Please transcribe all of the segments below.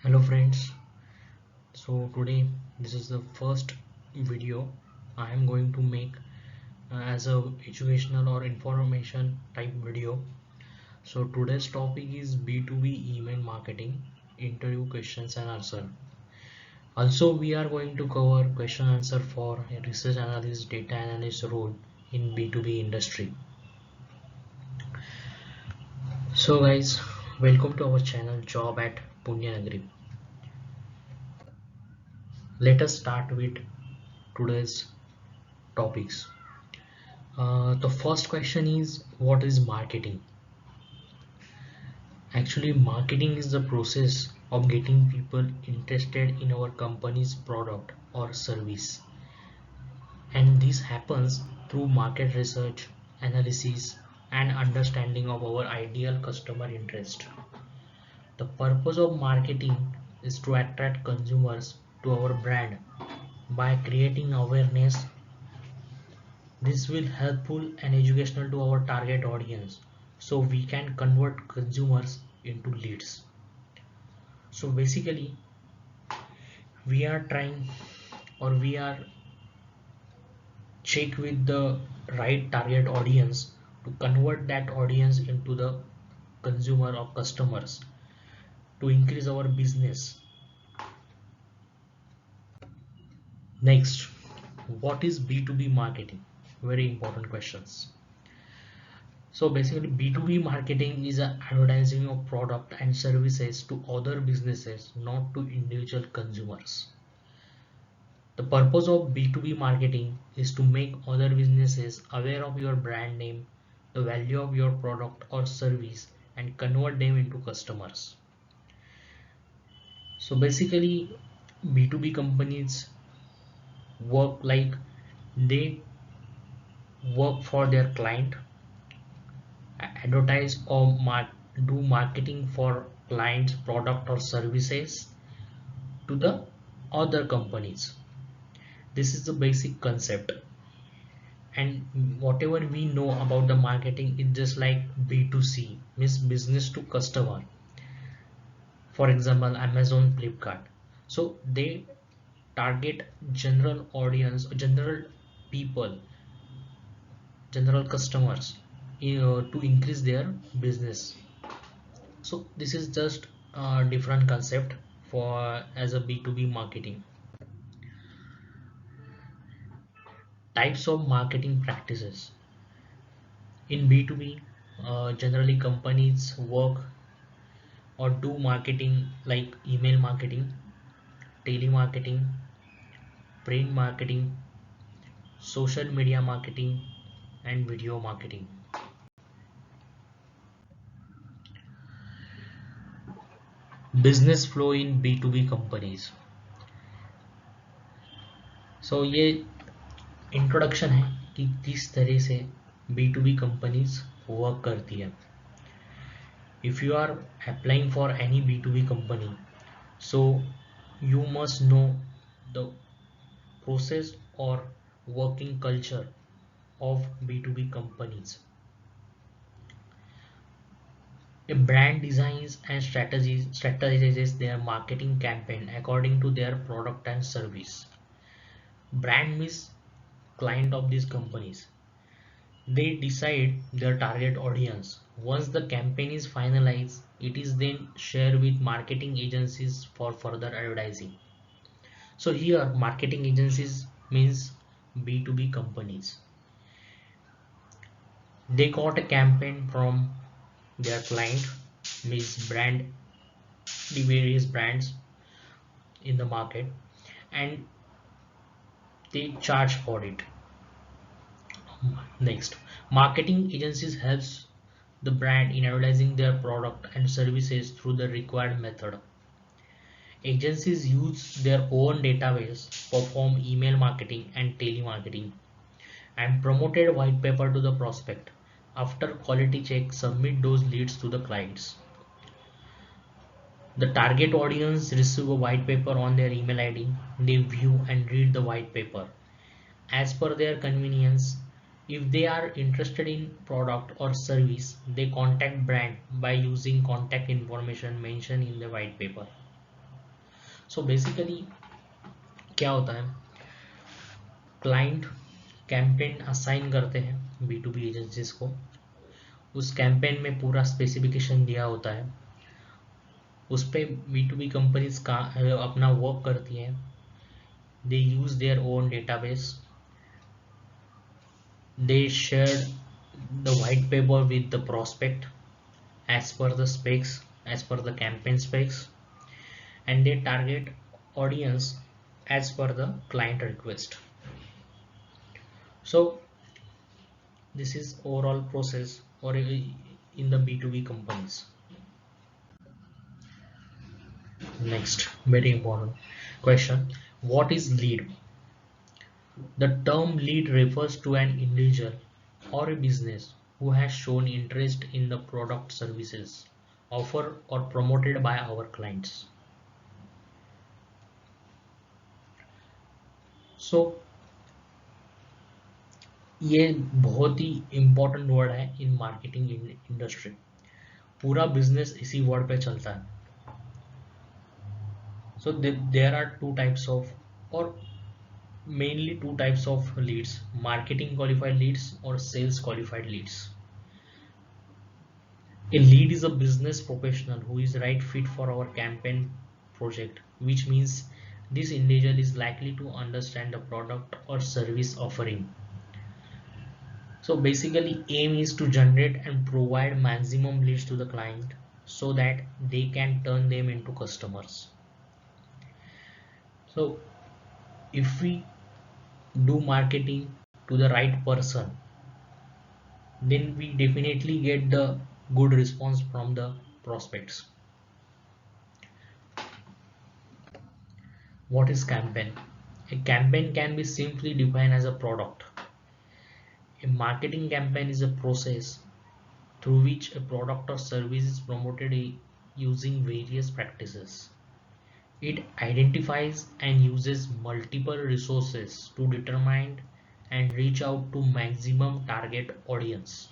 Hello friends, so today this is the first video I am going to make as a educational or information type video. So today's topic is B2B email marketing interview questions and answer. Also we are going to cover question answer for a research analyst data analyst role in B2B industry. So guys, welcome to our channel Job at Punyanagri. Let us start with today's topics. The first question is, what is marketing? Actually, marketing is the process of getting people interested in our company's product or service. And this happens through market research, analysis, and understanding of our ideal customer interest. The purpose of marketing is to attract consumers to our brand by creating awareness. This will helpful and educational to our target audience so we can convert consumers into leads. So basically we are trying or we are check with the right target audience to convert that audience into the consumer or customers to increase our business. Next, what is B2B marketing? Very important questions. So basically B2B marketing is a advertising of product and services to other businesses, not to individual consumers. The purpose of B2B marketing is to make other businesses aware of your brand name, the value of your product or service, and convert them into customers. So basically B2B companies work like they work for their client, advertise or do marketing for clients product or services to the other companies. This is the basic concept, and whatever we know about the marketing is just like B2C, means business to customer. For example, Amazon, Flipkart, so they target general audience, general people, general customers, to increase their business. So this is just a different concept for as a B2B marketing. Types of marketing practices in B2B. Generally companies work or do marketing like email marketing, telemarketing, print marketing, social media marketing, and video marketing. Business flow in B2B companies. So ये introduction है कि किस तरह से B2B companies work करती है. If you are applying for any B2B company, so you must know the process or working culture of B2B companies. A brand designs and strategizes their marketing campaign according to their product and service. Brand means client of these companies. They decide their target audience. Once the campaign is finalized, it is then shared with marketing agencies for further advertising. So here marketing agencies means B2B companies. They got a campaign from their client, means brand, the various brands in the market, and they charge for it. Next, marketing agencies helps the brand in advertising their product and services through the required method. Agencies use their own database, perform email marketing and telemarketing, and promoted white paper to the prospect. After quality check, submit those leads to the clients. The target audience receive a white paper on their email ID. They view and read the white paper as per their convenience. If they are interested in product or service, they contact brand by using contact information mentioned in the white paper. So basically क्या होता है, client campaign assign करते हैं B2B agencies को। उस campaign में पूरा specification दिया होता है, उस पे B2B कंपनीज का अपना वर्क करती हैं। They use their own database, they share the white paper with the prospect as per the specs, as per the campaign specs, and they target audience as per the client request. So this is overall process or in the B2B companies. Next, very important question: what is lead? The term lead refers to an individual or a business who has shown interest in the product, services offered or promoted by our clients. So ये बहुत ही important word है in marketing industry. पूरा business इसी word पे चलता है। So there are two types of, और mainly two types of leads: marketing qualified leads और sales qualified leads. A lead is a business professional who is right fit for our campaign project, which means this individual is likely to understand the product or service offering. So basically aim is to generate and provide maximum leads to the client so that they can turn them into customers. So if we do marketing to the right person, then we definitely get the good response from the prospects. What is campaign? A campaign can be simply defined as a product. A marketing campaign is a process through which a product or service is promoted using various practices. It identifies and uses multiple resources to determine and reach out to maximum target audience.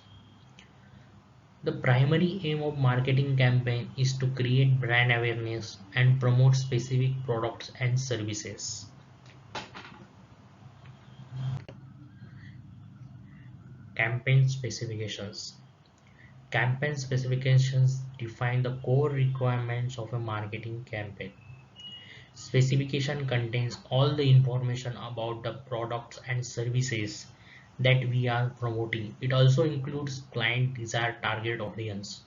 The primary aim of marketing campaign is to create brand awareness and promote specific products and services. Campaign specifications. Campaign specifications define the core requirements of a marketing campaign. Specification contains all the information about the products and services that we are promoting. It also includes client desired target audience.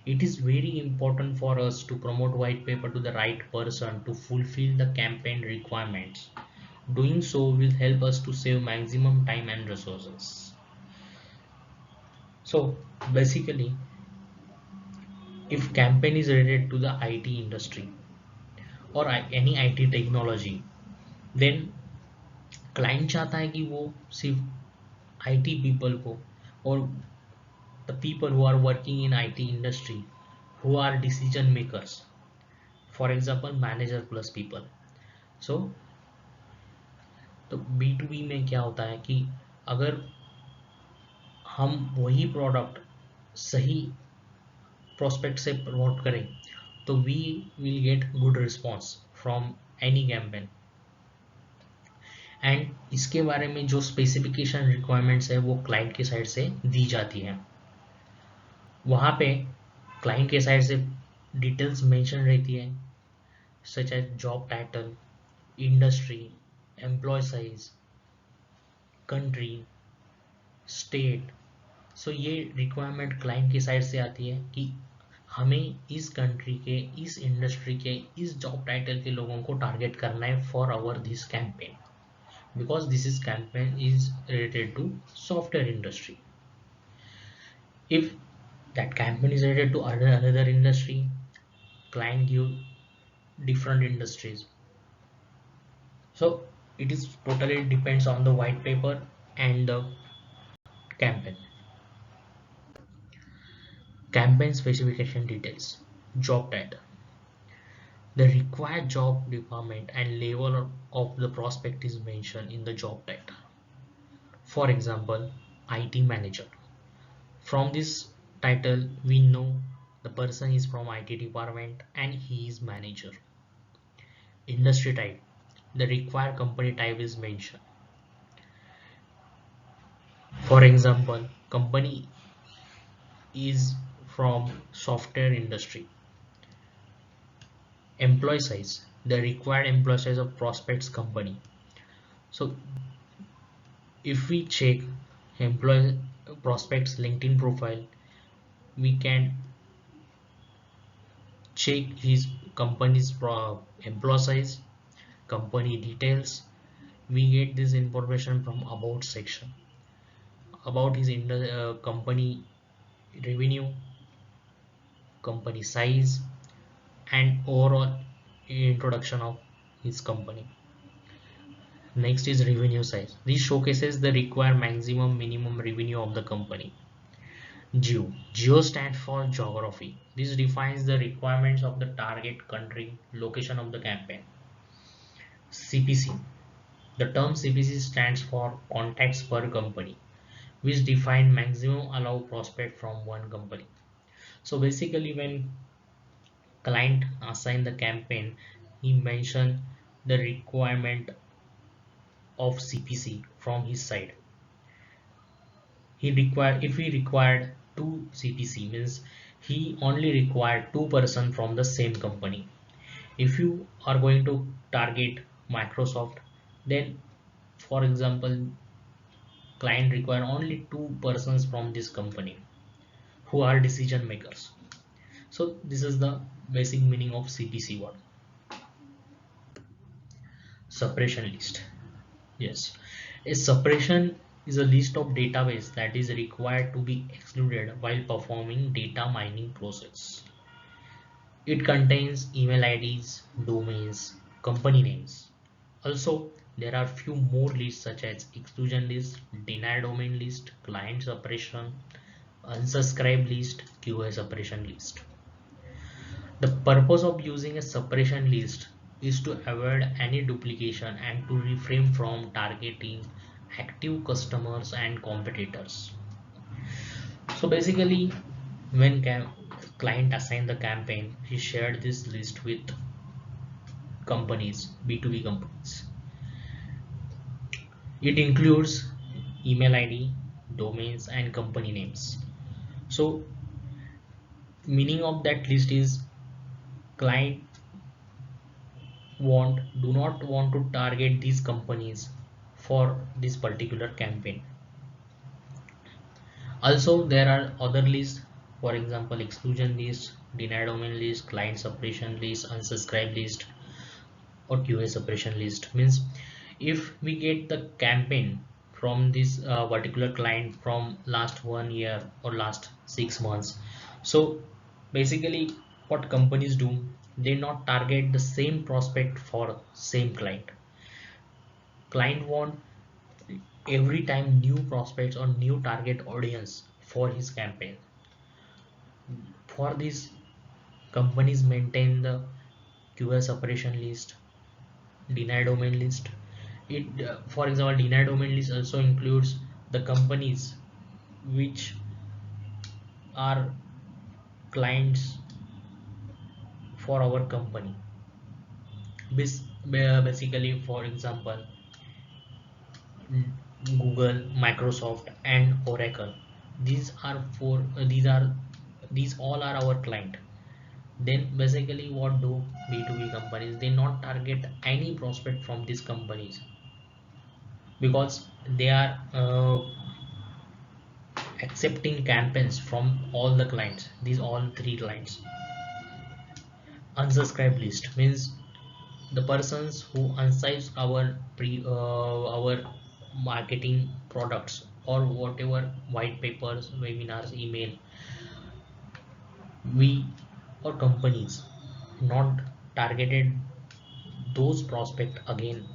It is very important for us to promote white paper to the right person to fulfill the campaign requirements. Doing so will help us to save maximum time and resources. So basically, if campaign is related to the IT industry or any IT technology, then client चाहता है कि वो सिर्फ IT people को, और the people who are working in IT industry, who are decision makers, for example manager plus people. So तो B2B में क्या होता है कि अगर हम वही प्रोडक्ट सही प्रोस्पेक्ट से प्रमोट करें तो we will get good response from any campaign. And इसके बारे में जो स्पेसिफिकेशन रिक्वायरमेंट्स है वो क्लाइंट की साइड से दी जाती है। वहाँ पे क्लाइंट के साइड से डिटेल्स मेंशन रहती है, such as job title, industry, employee size, country, state. So ये रिक्वायरमेंट क्लाइंट की साइड से आती है कि हमें इस कंट्री के, इस इंडस्ट्री के, इस जॉब टाइटल के लोगों को टारगेट करना है for our this campaign, because this is campaign is related to software industry. If that campaign is related to another industry, client give different industries. So it is totally depends on the white paper and the campaign. Campaign specification details. Job title. The required job requirement and level of the prospect is mentioned in the job title. For example, IT manager. From this title, we know the person is from IT department and he is manager. Industry type, the required company type is mentioned. For example, company is from software industry. Employee size, the required employee size of prospects company. So if we check employee prospects LinkedIn profile, we can check his company's employee size, company details. We get this information from about section about his company revenue, company size, and overall introduction of his company. Next is revenue size. This showcases the required maximum minimum revenue of the company. Geo stands for geography. This defines the requirements of the target country, location of the campaign. CPC. The term CPC stands for contacts per company, which define maximum allowed prospect from one company. So basically, when client assign the campaign, he mentioned the requirement of CPC from his side. If he required two CPC, means he only required two-person from the same company. If you are going to target Microsoft, then for example, client require only two persons from this company who are decision makers. So this is the basic meaning of CPC word. Separation list. Yes, a separation is a list of database that is required to be excluded while performing data mining process. It contains email IDs, domains, company names. Also, there are few more lists such as exclusion list, denied domain list, client separation, unsubscribe list, QA separation list. The purpose of using a separation list is to avoid any duplication and to refrain from targeting active customers and competitors. So basically, when client assigned the campaign, he shared this list with companies, B2B companies. It includes email ID, domains, and company names. So meaning of that list is client do not want to target these companies for this particular campaign. Also, there are other lists, for example, exclusion list, denied domain list, client separation list, unsubscribe list, or QA separation list. Means if we get the campaign from this particular client from last 1 year or last 6 months, so basically what companies do, they not target the same prospect for same client want every time new prospects or new target audience for his campaign. For this, companies maintain the QA separation list, denied domain list. For example, denied domain list also includes the companies which are clients for our company. Basically, for example, Google, Microsoft, and Oracle. These all are our client. Then basically, what do B2B companies? They not target any prospect from these companies because they are accepting campaigns from all the clients. These all three clients. Unsubscribe list means the persons who unsubscribe our marketing products or whatever white papers, webinars, email, we or companies not targeted those prospect again.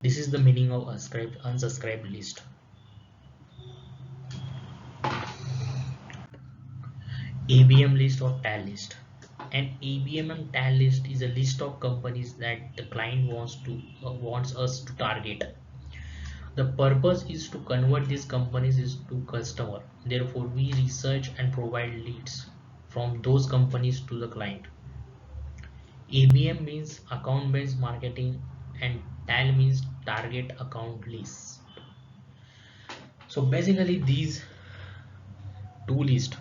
This is the meaning of unsubscribe list. ABM list or TAL list. An ABM and TAL list is a list of companies that the client wants us to target. The purpose is to convert these companies to customer. Therefore, we research and provide leads from those companies to the client. ABM means account based marketing and TAL means target account list. So basically these two lists,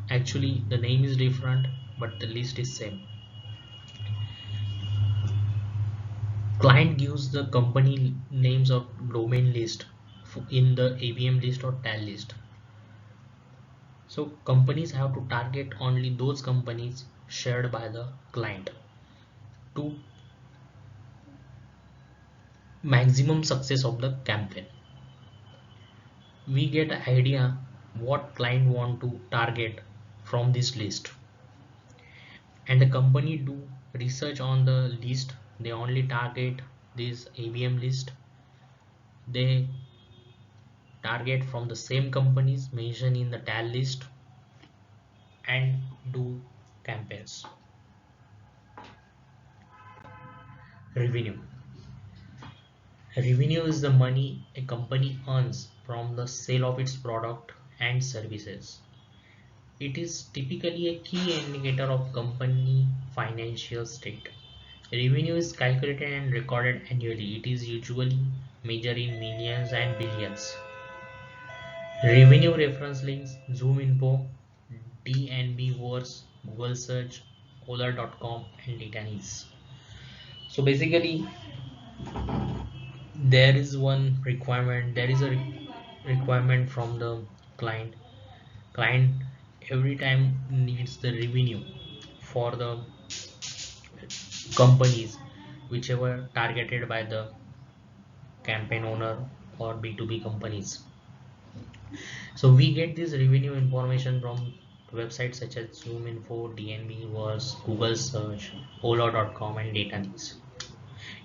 actually the name is different but the list is same. Client gives the company names of domain list in the ABM list or TAL list. So companies have to target only those companies shared by the client to maximum success of the campaign. We get an idea what client want to target from this list, and the company do research on the list. They only target this ABM list. They target from the same companies mentioned in the TAL list and do campaigns. Revenue. Revenue is the money a company earns from the sale of its product and services. It is typically a key indicator of company financial state. Revenue is calculated and recorded annually. It is usually measured in millions and billions. Revenue reference links: Zoom Info, DNB Wars, Google Search, Ola.com, and Datanis. So basically, there is one requirement. There is a requirement from the client. Client every time needs the revenue for the companies whichever targeted by the campaign owner or B2B companies. So we get this revenue information from websites such as Zoom Info, DNB Wars, Google Search, Ola.com, and Datanews.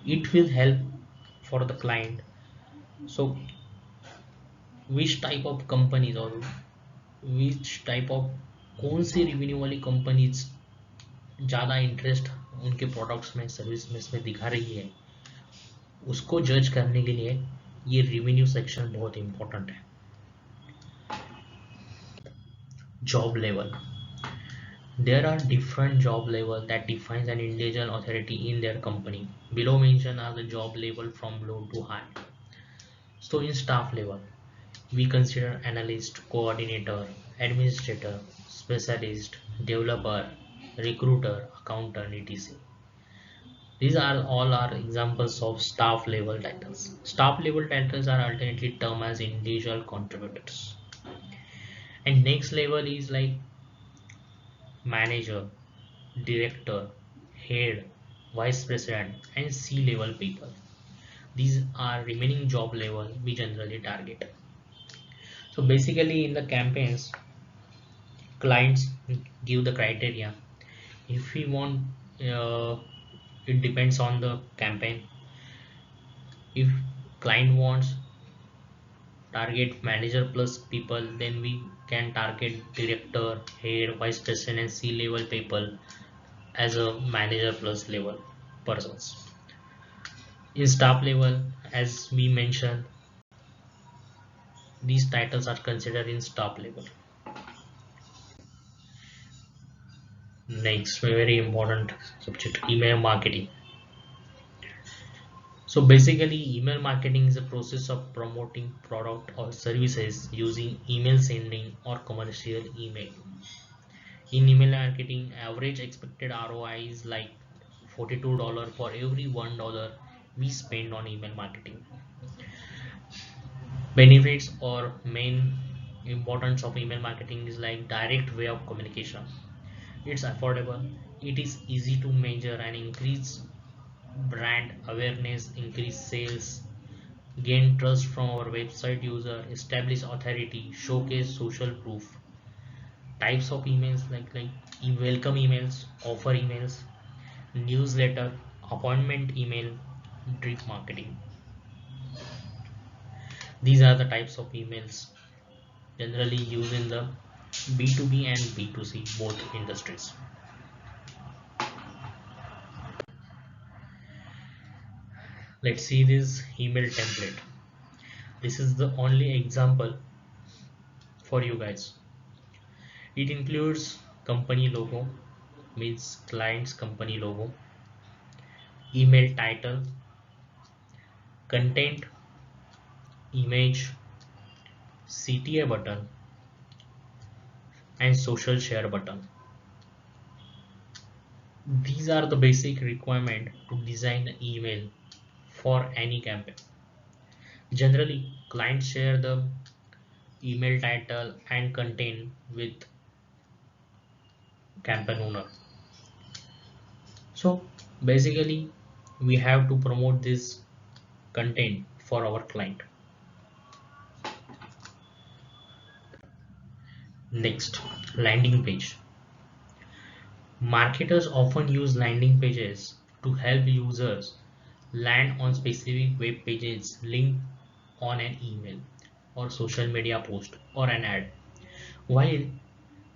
It will help for the client. So which type of companies or which type of कौन सी revenue वाली companies ज़्यादा interest उनके products में service में इसमें दिखा रही है, उसको जज करने के लिए ये रेवेन्यू सेक्शन बहुत इंपॉर्टेंट है. Job level. There are different job level that defines an individual authority in their company. Below mentioned are the job level from low to high. So in staff level, we consider analyst, coordinator, administrator, specialist, developer, recruiter, accountant, etc. These are all are examples of staff level titles. Staff level titles are alternately termed as individual contributors. And next level is like manager, director, head, vice president, and C-level people. These are remaining job level we generally target. So basically in the campaigns, clients give the criteria. If we want, it depends on the campaign. If client wants target manager plus people, then we can target director, head, vice president, and C-level people as a manager plus level persons. In staff level, as we mentioned, these titles are considered in staff level. Next, very important subject, email marketing. So basically, email marketing is a process of promoting product or services using email sending or commercial email. In email marketing, average expected ROI is like $42 for every $1 we spend on email marketing. Benefits or main importance of email marketing is like direct way of communication. It's affordable, it is easy to measure and increase brand awareness, increase sales, gain trust from our website user, establish authority, showcase social proof. Types of emails like welcome emails, offer emails, newsletter, appointment email, drip marketing. These are the types of emails generally used in the B2B and B2C both industries. Let's see this email template. This is the only example for you guys. It includes company logo, means client's company logo, email title, content, image, CTA button, and social share button. These are the basic requirement to design an email for any campaign. Generally, clients share the email title and content with campaign owner. So basically, we have to promote this content for our client. Next, landing page. Marketers often use landing pages to help users land on specific web pages linked on an email or social media post or an ad. While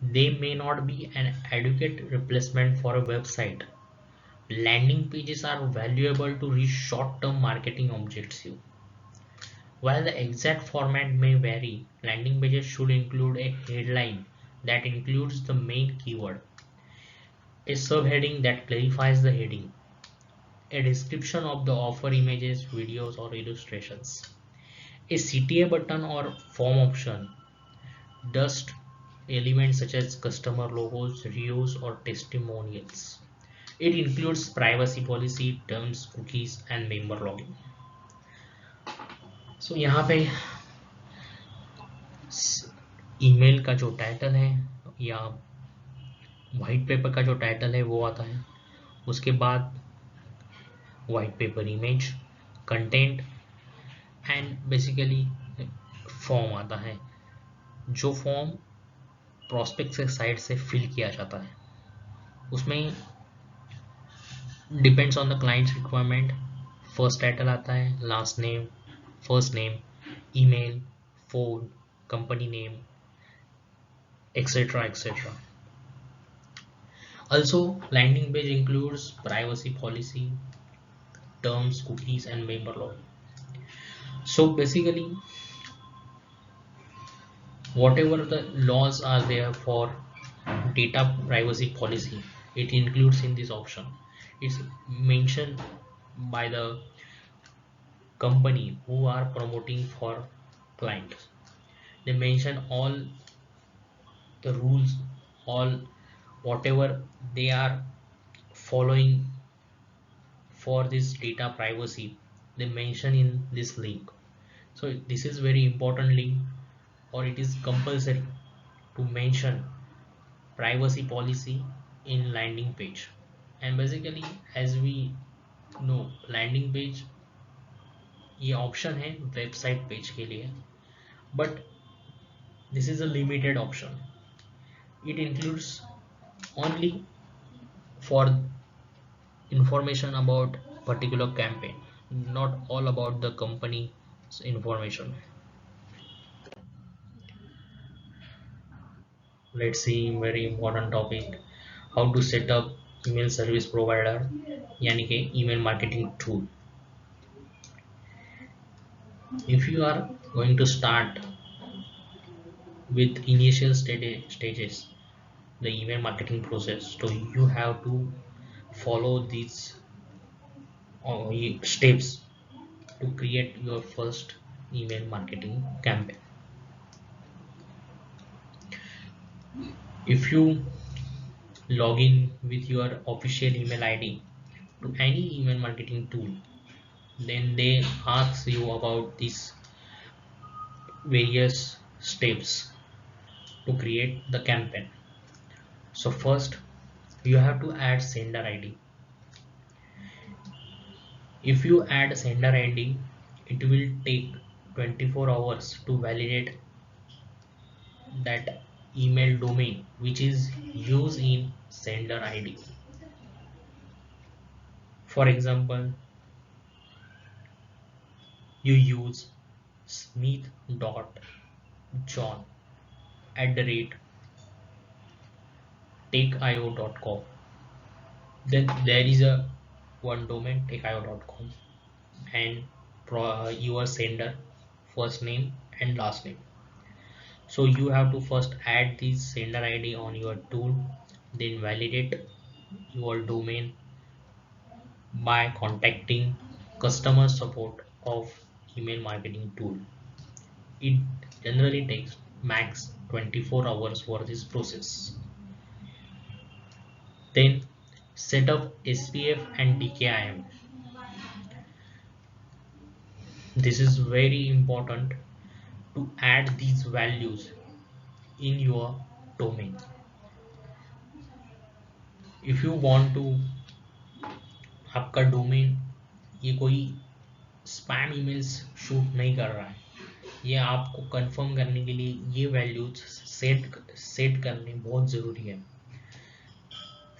they may not be an adequate replacement for a website, landing pages are valuable to reach short-term marketing objectives. While the exact format may vary, landing pages should include a headline that includes the main keyword, a subheading that clarifies the heading, a description of the offer, images, videos, or illustrations, a CTA button or form option, dust elements such as customer logos, reviews, or testimonials. It includes privacy policy, terms, cookies, and member login. So यहाँ पे email का जो title है या white paper का जो title है वो आता है, उसके बाद white paper image, content and basically form आता है, जो फॉर्म प्रोस्पेक्ट से साइड से फिल किया जाता है। उसमें depends on the clients requirement, first title आता है, last name, first name, email, phone, company name, etc etc. Also, landing page includes privacy policy, terms, cookies, and member login. So basically, whatever the laws are there for data privacy policy, it includes in this option. It's mentioned by the company who are promoting for clients. They mention all the rules, all whatever they are following for this data privacy, they mention in this link. So this is very important link, or it is compulsory to mention privacy policy in landing page. And basically, as we know, landing page ये option है website page के लिए, but this is a limited option. It includes only for information about particular campaign, not all about the company's information. Let's see very important topic, how to set up email service provider यानी कि email marketing tool. If you are going to start with initial stages the email marketing process, so you have to follow these steps to create your first email marketing campaign. If you log in with your official email ID to any email marketing tool, then they ask you about these various steps to create the campaign. So first you have to add sender ID. If you add sender ID, it will take 24 hours to validate that email domain which is used in sender ID. For example, you use smith.john at the rate takeio.com, then there is a one domain takeio.com and your sender first name and last name. So you have to first add this sender ID on your tool, then validate your domain by contacting customer support of email marketing tool. It generally takes max 24 hours for this process. Then set up SPF and DKIM. This is very important to add these values in your domain. If you want to आपका domain ये कोई spam emails shoot नहीं कर रहा है, ये आपको confirm करने के लिए ये वैल्यूज सेट करने बहुत ज़रूरी है.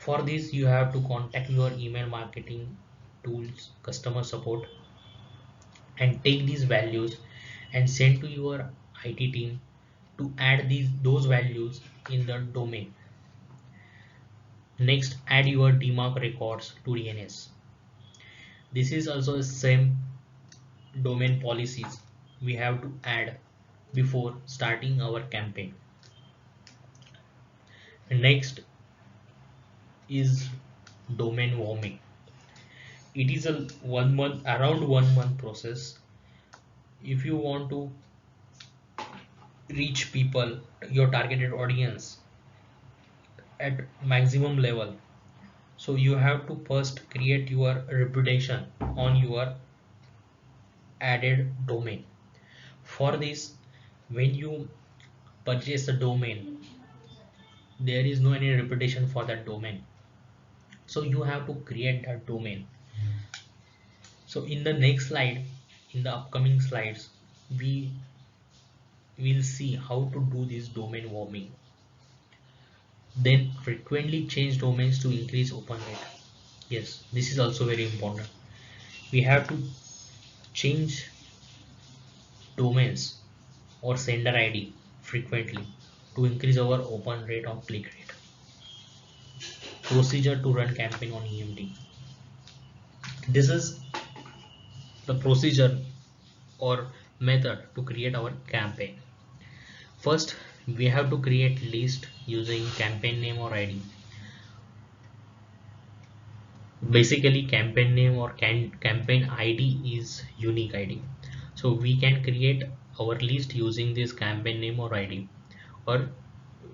For this, you have to contact your email marketing tools customer support and take these values and send to your IT team to add those values in the domain. Next, add your DMARC records to DNS. This is also the same domain policies we have to add before starting our campaign. Next is domain warming. It is a around 1 month process. If you want to reach people, your targeted audience at maximum level, so you have to first create your reputation on your added domain. For this, when you purchase a domain, there is no any reputation for that domain, so you have to create that domain. So in the next slide, in the upcoming slides, we will see how to do this domain warming. Then frequently change domains to increase open rate. Yes, this is also very important. We have to change domains or sender ID frequently to increase our open rate or click rate. Procedure to run campaign on EMT. This is the procedure or method to create our campaign. First, we have to create list using campaign name or ID. Basically, campaign name or campaign ID is unique ID. So we can create our list using this campaign name or ID. Or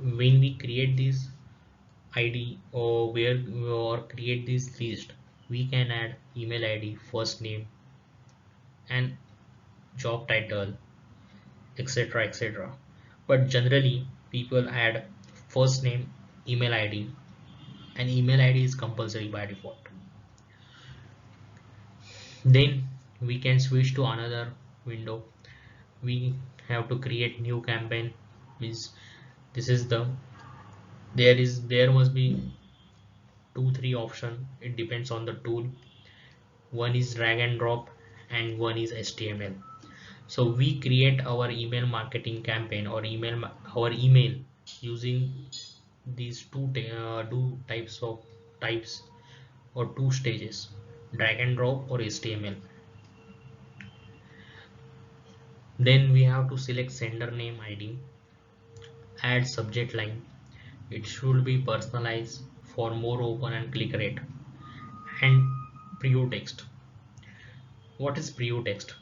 when we create this ID or create this list, we can add email ID, first name, and job title, etc., etc. But generally, people add first name, email ID, and email ID is compulsory by default. Then we can switch to another window. We have to create new campaign. Means this is the there must be 2 3 option. It depends on the tool. One is drag and drop and one is HTML. So we create our email marketing campaign or our email using these two types or two stages, drag and drop or HTML. Then we have to select sender name ID, add subject line. It should be personalized for more open and click rate, and preview text. What is preview text?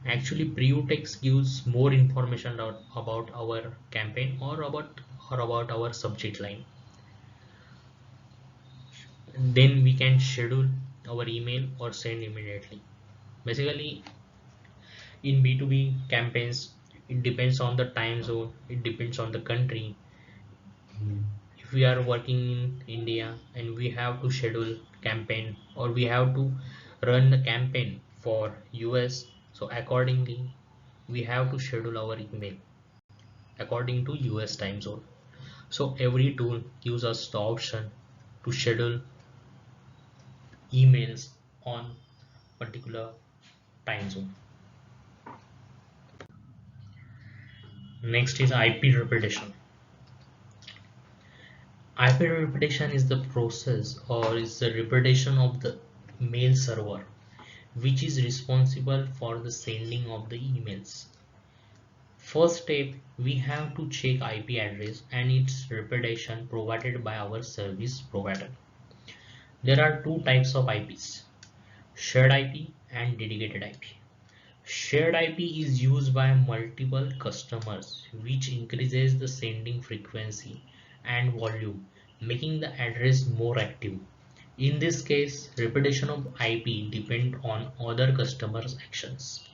Actually, preview text gives more information about our campaign or about our subject line. Then we can schedule our email or send immediately. Basically, in B2B campaigns, it depends on the time zone, it depends on the country. If we are working in India and we have to schedule campaign or we have to run the campaign for US, so accordingly we have to schedule our email according to US time zone. So every tool gives us the option to schedule emails on particular time zone. Next is IP reputation. IP reputation is the process or is the reputation of the mail server which is responsible for the sending of the emails. First step, we have to check IP address and its reputation provided by our service provider. There are two types of IPs, shared IP and dedicated IP. Shared IP is used by multiple customers, which increases the sending frequency and volume, making the address more active. In this case, reputation of IP depends on other customers' actions.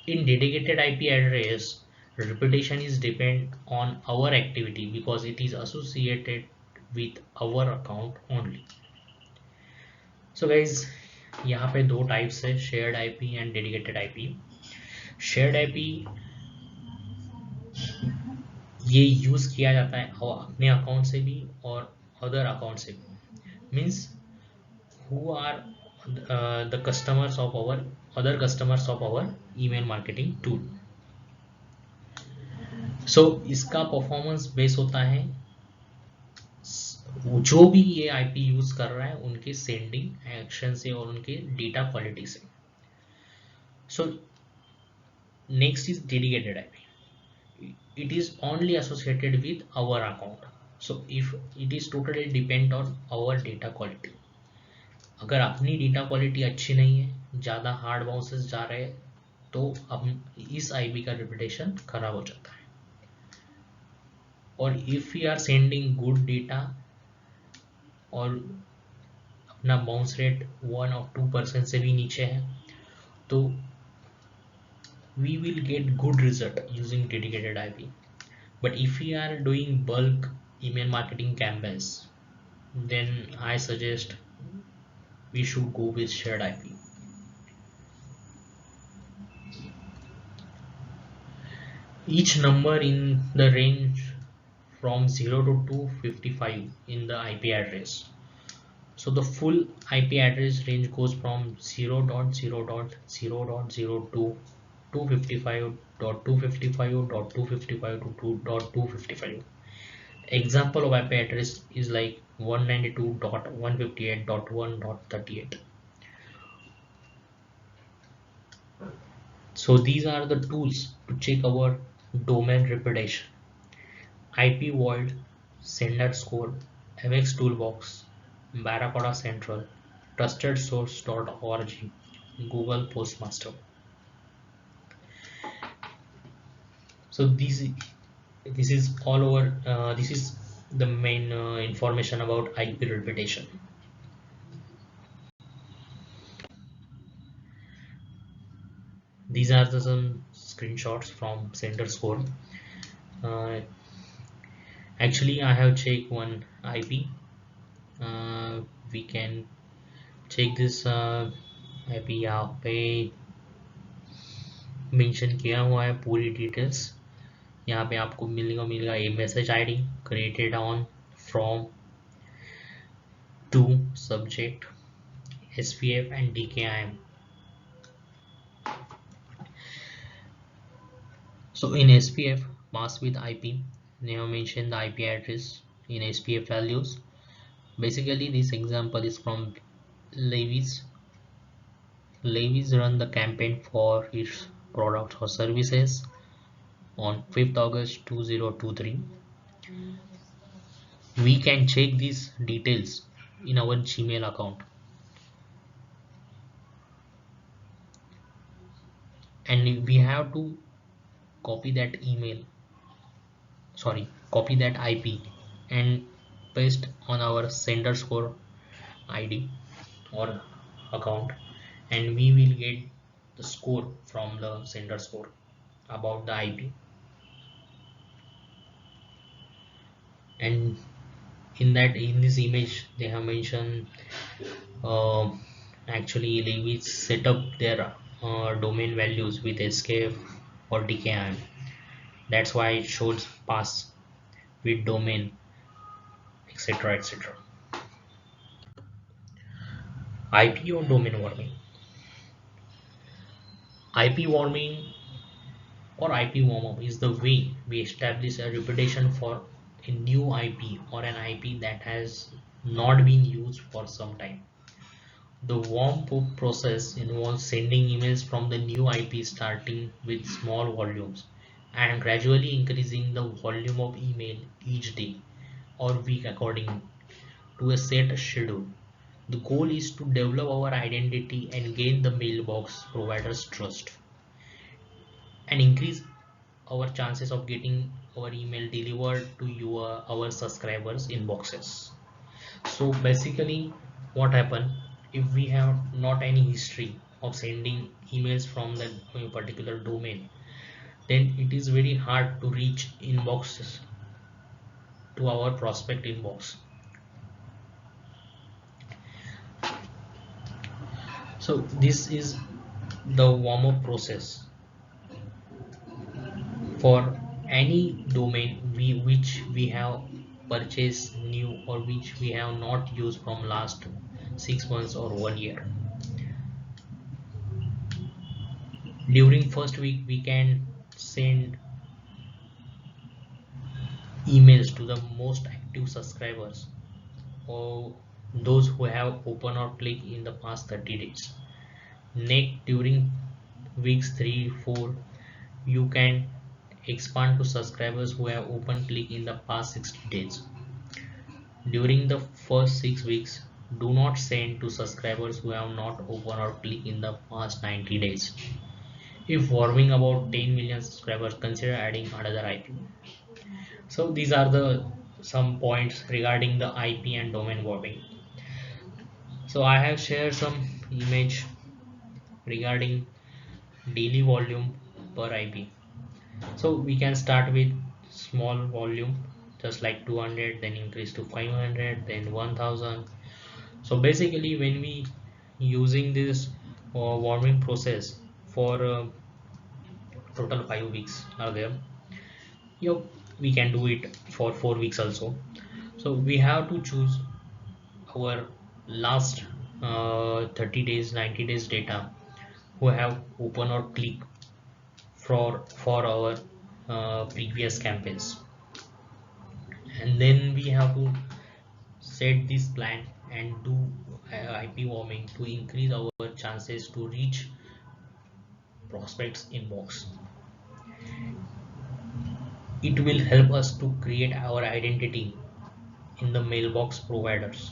In dedicated IP address, reputation is depend on our activity because it is associated with our account only. So guys, यहाँ पे दो types है, shared IP and dedicated IP. Shared IP ये use किया जाता है अपने account से भी और अदर अकाउंट से भी. Means who are the customers of our other customers of our email marketing tool. So इसका परफॉर्मेंस बेस होता है जो भी ये आईपी यूज कर रहा है उनके सेंडिंग एक्शन से और उनके डेटा क्वालिटी से. So next is dedicated IP. It is only associated with our account. So if it is totally depend on our data quality. अगर अपनी डेटा क्वालिटी अच्छी नहीं है, ज़्यादा हार्ड बाउंसेस जा रहे हैं, तो अब इस आईपी का रेपुटेशन खराब हो जाता है. और if you are sending good data और अपना बाउंस रेट 1 और 2% से भी नीचे है, तो we will get good result using dedicated IP. But if you are doing bulk email marketing campaigns, then I suggest we should go with shared IP. Each number in the range from 0 to 255 in the IP address. So the full IP address range goes from 0.0.0.0 to 255.255.255 to 2.255. Example of IP address is like 192.158.1.38. So these are the tools to check our domain reputation: IP Vault, Sender Score, MX Toolbox, Barracuda Central, TrustedSource.org, Google Postmaster. So this is all over. This is the main information about IP reputation. These are some screenshots from Sender Score. Uh, Actually, I have checked one IP. We can check this IP. यहाँ पे mention किया हुआ है पूरी details. यहाँ पे आपको मिलेगा a message ID created on from to subject SPF and DKIM. So in SPF, pass with IP, they have mentioned the IP address in SPF values. Basically, this example is from Levi's. Levi's run the campaign for its products or services on 5th August 2023. We can check these details in our Gmail account. And we have to copy that IP and paste on our sender score ID or account, and we will get the score from the sender score about the IP. And in this image they have mentioned actually Levi's set up their domain values with SKF or DKIM. That's why it shows pass with domain, etc, etc. IP or domain warming. IP warming or IP warm-up is the way we establish a reputation for a new IP or an IP that has not been used for some time. The warm-up process involves sending emails from the new IP starting with small volumes and gradually increasing the volume of email each day or week according to a set schedule. The goal is to develop our identity and gain the mailbox provider's trust and increase our chances of getting our email delivered to our subscribers inboxes. So basically what happen, if we have not any history of sending emails from that particular domain, then it is very hard to reach inboxes to our prospect inbox. So this is the warm-up process for any domain which we have purchased new or which we have not used from last 6 months or 1 year. During first week we can send emails to the most active subscribers or those who have opened or clicked in the past 30 days. Next, during weeks 3 4 you can expand to subscribers who have open click in the past 60 days. During the first 6 weeks, do not send to subscribers who have not open or click in the past 90 days. If warming about 10 million subscribers, consider adding another IP. So these are the some points regarding the IP and domain warming. So I have shared some image regarding daily volume per IP. So we can start with small volume, just like 200, then increase to 500, then 1000. So basically when we using this warming process for total 5 weeks are there, yep, we can do it for 4 weeks also. So we have to choose our last 30 days 90 days data who have open or click for our previous campaigns, and then we have to set this plan and do IP warming to increase our chances to reach prospects inbox. It will help us to create our identity in the mailbox providers.